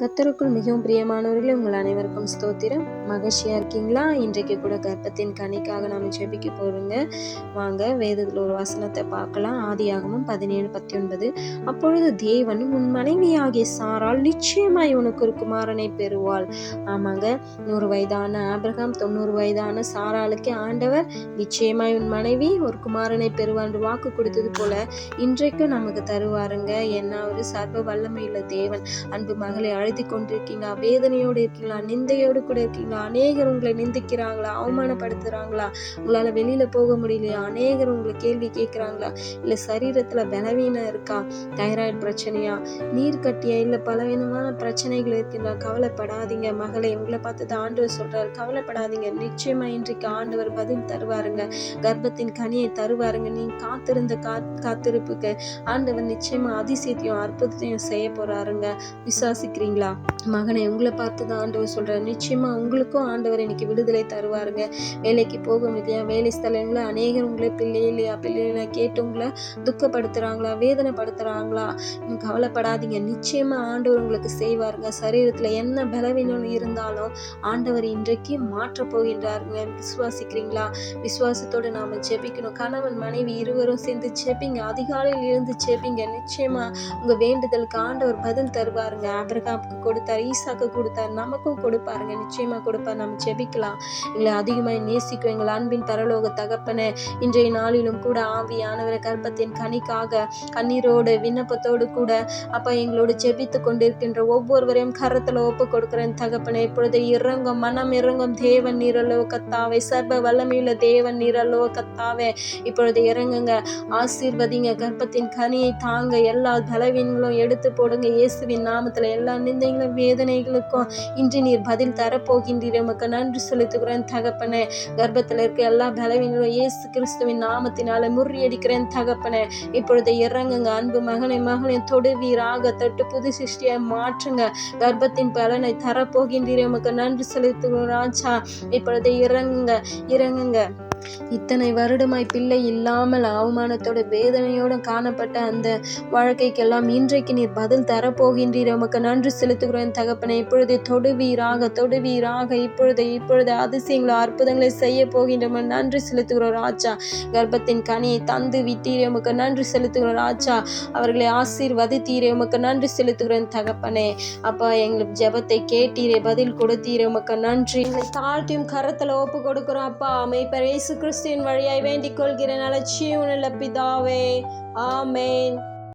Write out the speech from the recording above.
கர்த்தருக்குள் மிகவும் பிரியமானவர்களே, உங்கள் அனைவருக்கும் ஸ்தோத்திரம். மகிழ்ச்சியா இருக்கீங்களா? இன்றைக்கு கூட கர்ப்பத்தின் கனிக்காக நாம ஜெபிக்க போறோங்க. வாங்க வேதத்தில் ஒரு வசனத்தை பார்க்கலாம். ஆதியாகமம் 17:19. அப்பொழுது தேவன், உன் மனைவியாகிய சாராள் நிச்சயமாய் உனக்கு ஒரு குமாரனை பெறுவாள். ஆமாங்க, 100 வயதான ஆபிரகாம் 90 வயதான சாராளுக்கு ஆண்டவர் நிச்சயமாய் உன் மனைவி ஒரு குமாரனை பெறுவாள் என்று வாக்கு கொடுத்தது போல இன்றைக்கும் நமக்கு தருவாருங்க. என்ன ஒரு சர்வ வல்லமையுள்ள தேவன். அன்பு மகளை அழுதி கொண்டிருக்கீங்களா? வேதனையோடு இருக்கீங்களா? நிந்தையோடு கூட இருக்கீங்களா? அநேகர் உங்களை நிந்திக்கிறாங்களா? அவமானப்படுத்துறாங்களா? உங்களால வெளியில போக முடியலையா? அநேகர் உங்களை கேள்வி கேட்கிறாங்களா? இல்ல சரீரத்துல பலவீனம் இருக்கா? தைராய்டு பிரச்சனையா? நீர் கட்டியா? இல்ல பலவீனமான பிரச்சனைகள் இருக்குங்களா? கவலைப்படாதீங்க மகளே. உங்களை பார்த்து ஆண்டவர் சொல்றாரு, கவலைப்படாதீங்க. நிச்சயமா இன்றைக்கு ஆண்டவர் பதில் தருவாருங்க. கர்ப்பத்தின் கனியை தருவாருங்க. நீ காத்திருந்த காத்திருப்புக்கு ஆண்டவர் நிச்சயமா அதிசயத்தையும் அற்புதத்தையும் செய்ய போறாருங்க. விசுவாசிக்கிறீங்களா? மகனை, உங்களை பார்த்து தான் ஆண்டவர் சொல்றாரு, நிச்சயமா உங்களுக்கும் ஆண்டவர் இன்னைக்கு விடுதலை தருவாருங்க. வேலைக்கு போக முடியலையா? வேலை ஸ்தலங்கள அநேகர் உங்களை பிள்ளையிலையா கேட்டு உங்களை துக்கப்படுத்துறாங்களா? வேதனைப்படுத்துறாங்களா? கவலைப்படாதீங்க. நிச்சயமா ஆண்டவர் உங்களுக்கு செய்வாருங்க. சரீரத்துல என்ன பலவீனம் இருந்தாலும் ஆண்டவர் இன்றைக்கு மாற்ற போகின்றாருங்க. விசுவாசிக்கிறீங்களா? விசுவாசத்தோடு நாம ஜெபிக்கணும். கணவன் மனைவி இருவரும் சேர்ந்து ஜெபிங்க. அதிகாலையில் இருந்து ஜெபிங்க. நிச்சயமா உங்க வேண்டுதலுக்கு ஆண்டவர் பதில் தருவாருங்க. ஆபிரகாமுக்கு கொடுத்தார், ஈசாக்கு கொடுத்தார், நமக்கும் கொடுப்பாருங்க. நிச்சயமா கொடுப்பார். நம்ம ஜெபிக்கலாம். எங்களை அதிகமாய் நேசிக்கும் எங்கள் அன்பின் பரலோக தகப்பனே, இன்றைய நாளிலும் கூட ஆவியானவரை கர்ப்பத்தின் கனிக்காக கண்ணீரோடு விண்ணப்பத்தோடு கூட அப்பா எங்களோடு ஜெபித்து கொண்டிருக்கின்ற ஒவ்வொருவரையும் கரத்துல ஒப்பு கொடுக்கிறேன் தகப்பனே. இப்பொழுது இறங்கும், மனம் இறங்கும் தேவன் நீரல்லோ கத்தாவே, சர்வ வல்லமையுள்ள தேவன் நீரல்லோ கத்தாவே. இப்பொழுது இறங்குங்க, ஆசீர்வதிங்க, கர்ப்பத்தின் கனியை தாங்க, எல்லா பலவீனங்களும் எடுத்து போடுங்க இயேசுவின் நாமத்துல. எல்லா நிந்தைகளும் வேதனைகளுக்கும் இன்று நீர் பதில் தரப்போகின்றீர். உமக்கு நன்றி செலுத்துகிறேன் தகப்பனே. கர்ப்பத்தில் இருக்க எல்லா பலவீனங்களும் இயேசு கிறிஸ்துவின் நாமத்தினால முறியடிக்கிறேன் தகப்பனே. இப்பொழுது இறங்குங்க, அன்பு மகனை மகளை தொடுவீராக, தொட்டு புது சிருஷ்டியை மாற்றுங்க. கர்ப்பத்தின் பலனை தரப்போகின்றீர். உமக்கு நன்றி செலுத்துகிறோம் ராஜா. இப்பொழுது இறங்குங்க. இத்தனை வருடமாய் பிள்ளை இல்லாமல் அவமானத்தோட வேதனையோடு காணப்பட்ட அந்த வாழ்க்கைக்கெல்லாம் இன்றைக்கு நீர் பதில் தரப்போகின்றீர். உமக்கு நன்றி செலுத்துகிறேன் தகப்பனே. இப்பொழுது தொடுவீராக இப்பொழுது அதிசயங்களோ அற்புதங்களை செய்ய போகின்றோம். நன்றி செலுத்துகிறோம் ராஜா. கர்ப்பத்தின் கனியை தந்து விட்டீரே, உமக்கு நன்றி செலுத்துகிறோம் ராஜா. அவர்களை ஆசீர்வதித்தீரே, உமக்கு நன்றி செலுத்துகிறேன் தகப்பனே. அப்பா, எங்களுக்கு ஜெபத்தை கேட்டீரே, பதில் கொடுத்தீரே, உமக்கு நன்றி. எங்களை தாழ்த்தியும் கரத்துல ஒப்பு கொடுக்கிறோம் அப்பா. மேய்ப்பர் இயேசு கிறிஸ்துவின் வழியாய் வேண்டிக் கொள்கிறேன். அலட்சியம் பிதாவே, ஆமென்.